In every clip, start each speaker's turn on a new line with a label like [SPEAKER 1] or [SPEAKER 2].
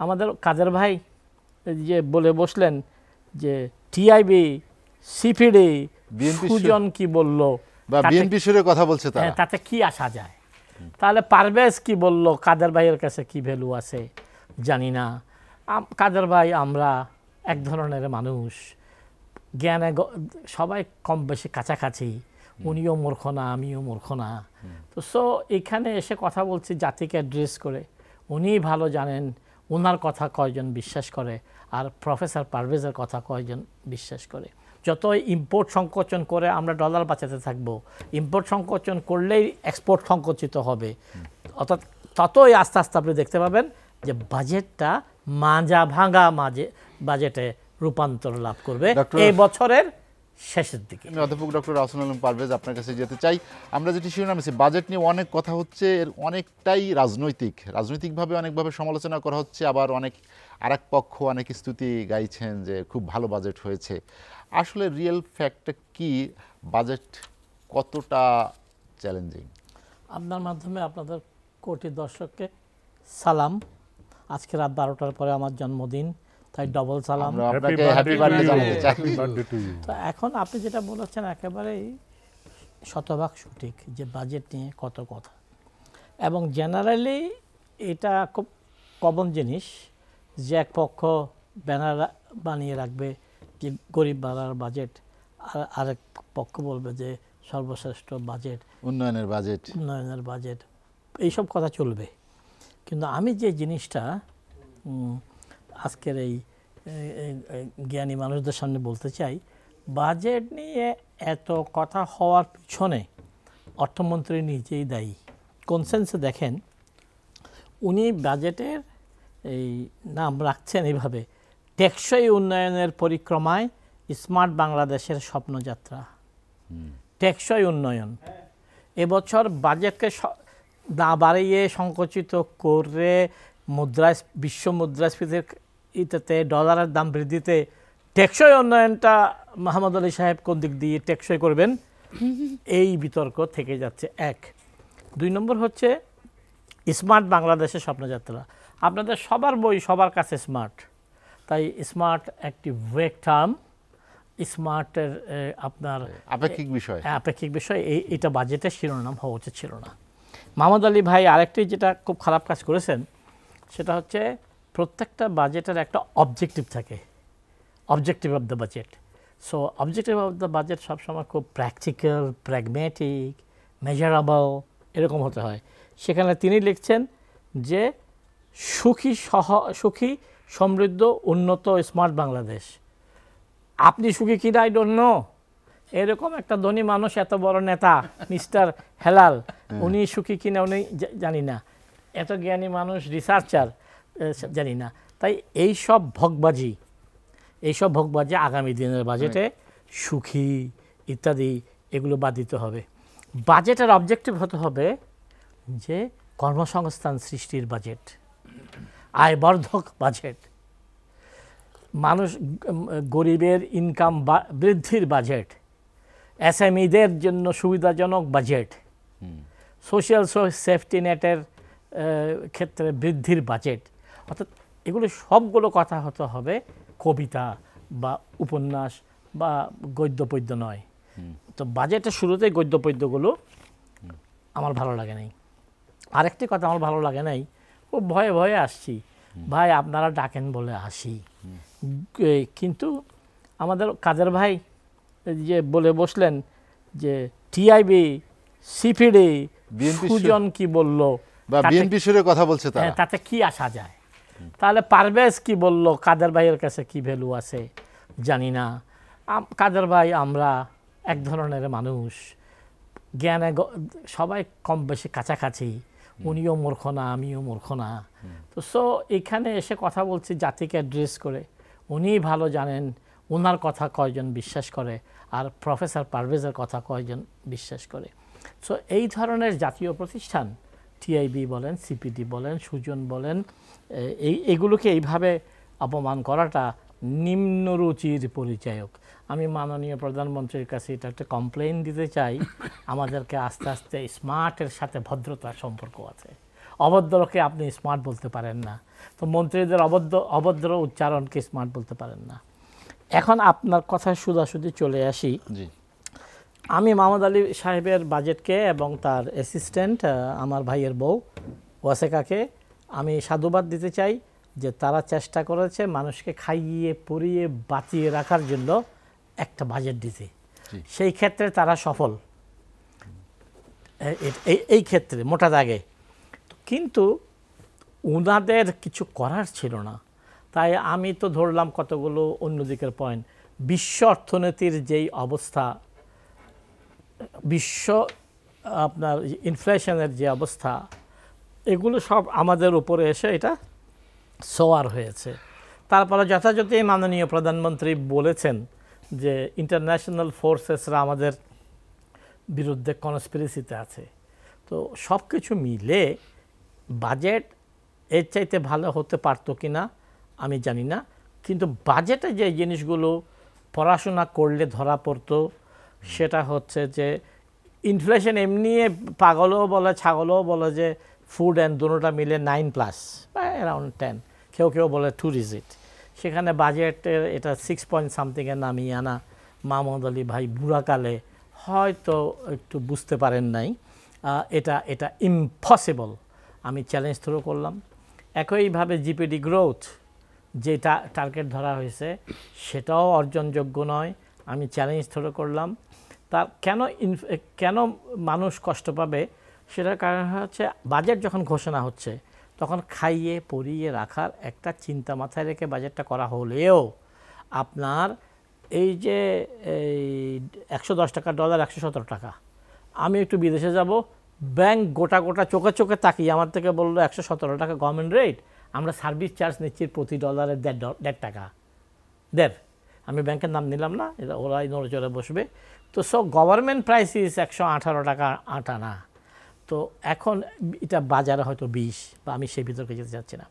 [SPEAKER 1] আমাদের কাদের ভাই যে বলে বসলেন যে টিআইবি সিপিডি সুজন কি বলল
[SPEAKER 2] বা বিএনপি সুরে কথা বলছে তারা,
[SPEAKER 1] তাতে কি আসা যায়? তাহলে পারভেজ কি বলল, কাদের ভাইয়ের কাছে কি ভ্যালু আছে জানি না। কাদের ভাই আমরা এক ধরনের মানুষ, জ্ঞানে সবাই কম বেশি কাছাকাছি, উনিও মূর্খ না আমিও মূর্খ না। তো সো এখানে এসে কথা বলছি জাতিকে অ্যাড্রেস করে, উনি ভালো জানেন ওনার কথা কয়জন বিশ্বাস করে আর প্রফেসর পারভেজের কথা কয়জন বিশ্বাস করে। যত ইম্পোর্ট সংকোচন করে আমরা ডলার বাঁচাতে থাকব, ইম্পোর্ট সংকোচন করলেই এক্সপোর্ট সংকোচিত হবে, অর্থাৎ ততই আস্তে আস্তে আপনি দেখতে পাবেন যে বাজেটটা মাজা ভাঙা বাজেটে রূপান্তর লাভ করবে এই বছরের শেষের দিকে।
[SPEAKER 2] অধ্যাপক ডক্টর আহসানুল আলম পারভেজ, আপনার কাছে যেতে চাই। আমরা যেটি শিরোনাম আছে, বাজেট নিয়ে অনেক কথা হচ্ছে, এর অনেকটাই রাজনৈতিকভাবে অনেকভাবে সমালোচনা করা হচ্ছে, আবার আরেক পক্ষ অনেক স্তুতি গাইছেন যে খুব ভালো বাজেট হয়েছে। আসলে রিয়েল ফ্যাক্টটা কি? বাজেট কতটা চ্যালেঞ্জিং?
[SPEAKER 1] আপনার মাধ্যমে আপনাদের কোটি দর্শককে সালাম। আজকে রাত 12টার পরে আমার জন্মদিন, তাই ডবল সালাম।
[SPEAKER 2] আপনাকে হ্যাপি বার্থডে জানাতে চাই।
[SPEAKER 1] তো এখন আপনি যেটা বলেছেন একেবারেই শতভাগ সঠিক, যে বাজেট নিয়ে কত কথা, এবং জেনারেলি এটা খুব কমন জিনিস যে এক পক্ষ ব্যানার বানিয়ে রাখবে যে গরিব বাড়ার বাজেট, আর আরেক পক্ষ বলবে যে সর্বশ্রেষ্ঠ বাজেট,
[SPEAKER 2] উন্নয়নের
[SPEAKER 1] বাজেট, এইসব কথা চলবে। কিন্তু আমি যে জিনিসটা আজকের এই জ্ঞানী মানুষদের সামনে বলতে চাই, বাজেট নিয়ে এত কথা হওয়ার পিছনে অর্থমন্ত্রী নিজেই দায়ী। কনসেন্সে দেখেন, উনি বাজেটের এই নাম রাখছেন এইভাবে, টেকসই উন্নয়নের পরিক্রমায় স্মার্ট বাংলাদেশের স্বপ্নযাত্রা। টেকসই উন্নয়ন এবছর বাজেটকে না বাড়িয়ে সংকুচিত করে বিশ্ব মুদ্রাস্ফীতির ইতে ডলারের দাম বৃদ্ধিতে টেকসই উন্নয়নটা মাহমুদ আলী সাহেব কোন দিক দিয়ে টেকসই করবেন, এই বিতর্ক থেকে যাচ্ছে। এক, 2 নম্বর হচ্ছে স্মার্ট বাংলাদেশের স্বপ্নযাত্রা। আপনাদের সবার বই সবার কাছে স্মার্ট, তাই স্মার্ট একটি ওয়েক টার্ম, স্মার্টের আপনার আপেক্ষিক বিষয় এটা বাজেটের শিরোনাম হওয়া উচিত ছিল না। মাহমুদ আলী ভাই আরেকটি যেটা খুব খারাপ কাজ করেছেন, সেটা হচ্ছে প্রত্যেকটা বাজেটের একটা অবজেক্টিভ থাকে, objective of the budget. So objective of the budget সবসময় খুব প্র্যাকটিক্যাল, প্র্যাগম্যাটিক, মেজারেবল এরকম হতে হয়। সেখানে তিনি লিখছেন যে সুখী সমৃদ্ধ উন্নত স্মার্ট বাংলাদেশ। আপনি সুখী কিনা আই ডোন্ট নো, এরকম একটা ধনী মানুষ, এত বড় নেতা মিস্টার হেলাল, উনি সুখী কিনা উনি জানি না, এত জ্ঞানী মানুষ রিসার্চার জানি না। তাই এইসব ভোগবাজি আগামী দিনের বাজেটে সুখী ইত্যাদি এগুলো বাদ দিতে হবে। বাজেটের অবজেক্টিভ হতে হবে যে কর্মসংস্থান সৃষ্টির বাজেট, আয়বর্ধক বাজেট, মানুষ গরিবের ইনকাম বৃদ্ধির বাজেট, এসএমইদের জন্য সুবিধাজনক বাজেট, সোশ্যাল সেফটি নেটের ক্ষেত্রে বৃদ্ধির বাজেট। অর্থাৎ এগুলো সবগুলো কথা হতে হবে কবিতা বা উপন্যাস বা গদ্য পদ্য নয়। তো বাজেটের শুরুতেই গদ্য পদ্যগুলো আমার ভালো লাগে নাই। আরেকটি কথা আমার ভালো লাগে নাই, খুব ভয়ে ভয়ে আসছি, ভাই আপনারা ডাকেন বলে আসি, কিন্তু আমাদের কাদের ভাই যে বলে বসলেন যে টিআইবি সিপিডি সুজন কি বলল,
[SPEAKER 2] বা বিএনপি সুরে কথা বলছে তারা,
[SPEAKER 1] তাতে কি আসা যায়? তাহলে পারভেজ কি বলল, কাদের ভাইয়ের কাছে কি ভ্যালু আছে জানি না। কাদের ভাই আমরা এক ধরনের মানুষ, জ্ঞানে সবাই কম বেশি কাছাকাছি, উনিও মূর্খ না আমিও মূর্খ না। তো সো এখানে এসে কথা বলছি জাতিকে অ্যাড্রেস করে, উনি ভালো জানেন ওনার কথা কয়জন বিশ্বাস করে আর প্রফেসর পারভেজের কথা কয়জন বিশ্বাস করে। সো এই ধরনের জাতীয় প্রতিষ্ঠান, টিআইবি বলেন, সিপিডি বলেন, সুজন বলেন, এগুলোকে এইভাবে অপমান করাটা নিম্নরুচির পরিচায়ক। আমি মাননীয় প্রধানমন্ত্রীর কাছে এটা একটা কমপ্লেইন দিতে চাই, আমাদেরকে আস্তে আস্তে স্মার্টের সাথে ভদ্রতার সম্পর্ক আছে, অভদ্রকে আপনি স্মার্ট বলতে পারেন না, তো মন্ত্রীদের অভদ্র উচ্চারণকে স্মার্ট বলতে পারেন না। এখন আপনার কথা সোজাসুজি চলে আসি।
[SPEAKER 2] জি
[SPEAKER 1] আমি মাহমুদ আলী সাহেবের বাজেটকে এবং তার অ্যাসিস্ট্যান্ট আমার ভাইয়ের বউ ওয়াসেকাকে আমি সাধুবাদ দিতে চাই যে তারা চেষ্টা করেছে মানুষকে খাইয়ে পরিয়ে বাঁচিয়ে রাখার জন্য একটা বাজেট দিতে। সেই ক্ষেত্রে তারা সফল এই ক্ষেত্রে মোটা দাগে। কিন্তু ওনাদের কিছু করার ছিল না, তাই আমি তো ধরলাম কতগুলো অন্যদিকের পয়েন্ট। বিশ্ব অর্থনীতির যেই অবস্থা, বিশ্ব আপনার ইনফ্লেশনের যে অবস্থা, এগুলো সব আমাদের উপরে এসে এটা সোয়ার হয়েছে। তারপরে যথাযথ মাননীয় প্রধানমন্ত্রী বলেছেন যে ইন্টারন্যাশনাল ফোর্সেসরা আমাদের বিরুদ্ধে কনস্পিরেসিতে আছে। তো সব কিছু মিলে বাজেট এর চাইতে ভালো হতে পারতো কি না আমি জানি না, কিন্তু বাজেটে যে জিনিসগুলো পড়াশোনা করলে ধরা পড়তো সেটা হচ্ছে যে ইনফ্লেশন এমনি পাগলও বলে ছাগলও বলে যে ফুড অ্যান্ড দুটোটা মিলে 9+ বা অ্যারাউন্ড 10, কেউ কেউ বলে 2 ডিজিট। সেখানে বাজেটের এটা 6 পয়েন্ট সামথিংয়ে নামিয়ে আনা মাহমুদ আলী ভাই বুড়াকালে হয়তো একটু বুঝতে পারেন নাই। এটা ইম্পসিবল, আমি চ্যালেঞ্জ থ্রো করলাম। একইভাবে জিপিডি গ্রোথ যেটা টার্গেট ধরা হয়েছে সেটাও অর্জনযোগ্য নয়, আমি চ্যালেঞ্জ থ্রো করলাম। তার কেন মানুষ কষ্ট পাবে সেটার কারণ হচ্ছে বাজেট যখন ঘোষণা হচ্ছে তখন খাইয়ে পরিয়ে রাখার একটা চিন্তা মাথায় রেখে বাজেটটা করা হলেও আপনার এই যে এই 110 টাকা ডলার 117 টাকা, আমি একটু বিদেশে যাব, ব্যাংক গোটা চোখে চোখে তাকিয়ে আমার থেকে বললো 117 টাকা গভর্নমেন্ট রেট, আমরা সার্ভিস চার্জ নিচ্ছি প্রতি ডলারে 1.5 টাকা। আমি ব্যাংকের নাম নিলাম না, এটা ওরাই নড়ে বসবে। তো গভর্নমেন্ট প্রাইস ইস 118 টাকা আটা না। তো এখন এটা বাজারে হয়তো 20, বা আমি সেই ভিতরকে যেতে চাচ্ছি না,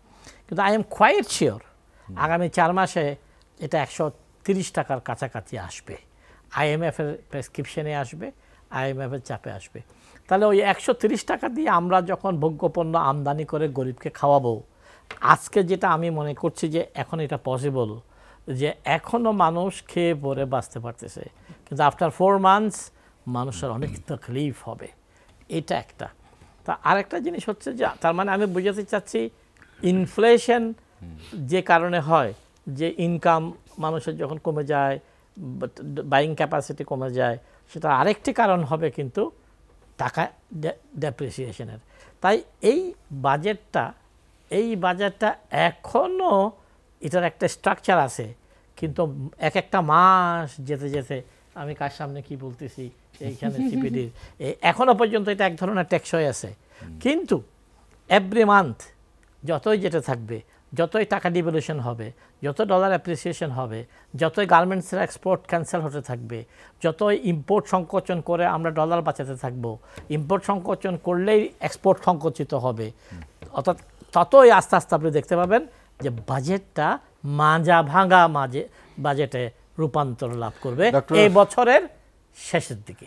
[SPEAKER 1] কিন্তু আই এম কোয়াইট শিওর আগামী 4 মাসে এটা 130 টাকার কাছাকাছি আসবে। IMF-এর প্রেসক্রিপশনে আসবে, IMF-এর চাপে আসবে। তাহলে ওই 130 টাকা দিয়ে আমরা যখন ভোগ্যপণ্য আমদানি করে গরিবকে খাওয়াবো, আজকে যেটা আমি মনে করছি যে এখন এটা পসিবল, যে এখনও মানুষ খেয়ে পরে বাঁচতে পারতেছে, কিন্তু আফটার 4 মান্থস মানুষের অনেক তকলিফ হবে। এটা একটা। তা আরেকটা জিনিস হচ্ছে যে তার মানে আমি বুঝাতে চাচ্ছি ইনফ্লেশন যে কারণে হয়, যে ইনকাম মানুষের যখন কমে যায়, বাইং ক্যাপাসিটি কমে যায়, সেটা আরেকটি কারণ হবে কিন্তু টাকা ডেপ্রিসিয়েশনের। তাই এই বাজেটটা এখনও এটার একটা স্ট্রাকচার আছে, কিন্তু একটা মাস যেতে যেতে আমি কার সামনে কি বলতেছি এইখানে সিপিডির এখনো পর্যন্ত এটা এক ধরনের টেকসই আছে, কিন্তু এভরি মান্থ যতই যেতে থাকবে, যতই টাকা ডিভ্যালুয়েশন হবে, যত ডলার অ্যাপ্রিসিয়েশন হবে, যতই গার্মেন্টসের এক্সপোর্ট ক্যান্সেল হতে থাকবে, যতই ইম্পোর্ট সংকোচন করে আমরা ডলার বাঁচাতে থাকবো, ইম্পোর্ট সংকোচন করলেই এক্সপোর্ট সংকোচিত হবে, অর্থাৎ ততই আস্তে আস্তে আপনি দেখতে পাবেন যে বাজেটটা ভাঙা বাজেটে রূপান্তর লাভ করবে এই বছরের শেষের দিকে।